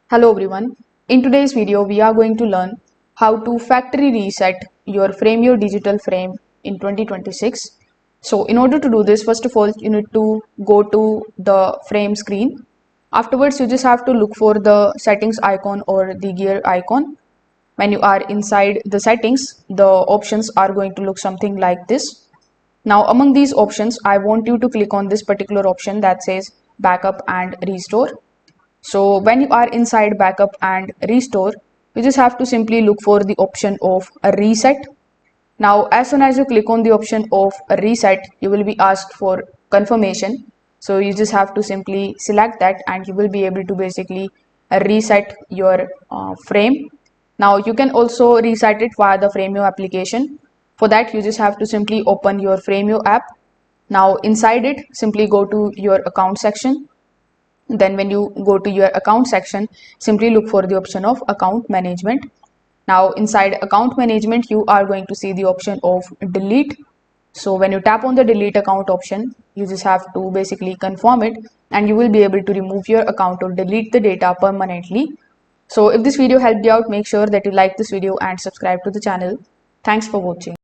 Hello everyone. In today's video, we are going to learn how to factory reset your Frameo digital frame in 2026. So in order to do this, first of all, you need to go to the frame screen. Afterwards, you just have to look for the settings icon or the gear icon. When you are inside the settings, the options are going to look something like this. Now, among these options, I want you to click on this particular option that says backup and restore. So when you are inside backup and restore, you just have to simply look for the option of a reset. Now, as soon as you click on the option of a reset, you will be asked for confirmation. So you just have to simply select that and you will be able to basically reset your frame. Now you can also reset it via the Frameo application. For that, you just have to simply open your Frameo app. Now inside it, simply go to your account section. Then when you go to your account section, simply look for the option of account management. Now inside account management, you are going to see the option of delete. So when you tap on the delete account option, you just have to basically confirm it and you will be able to remove your account or delete the data permanently. So if this video helped you out, make sure that you like this video and subscribe to the channel. Thanks for watching.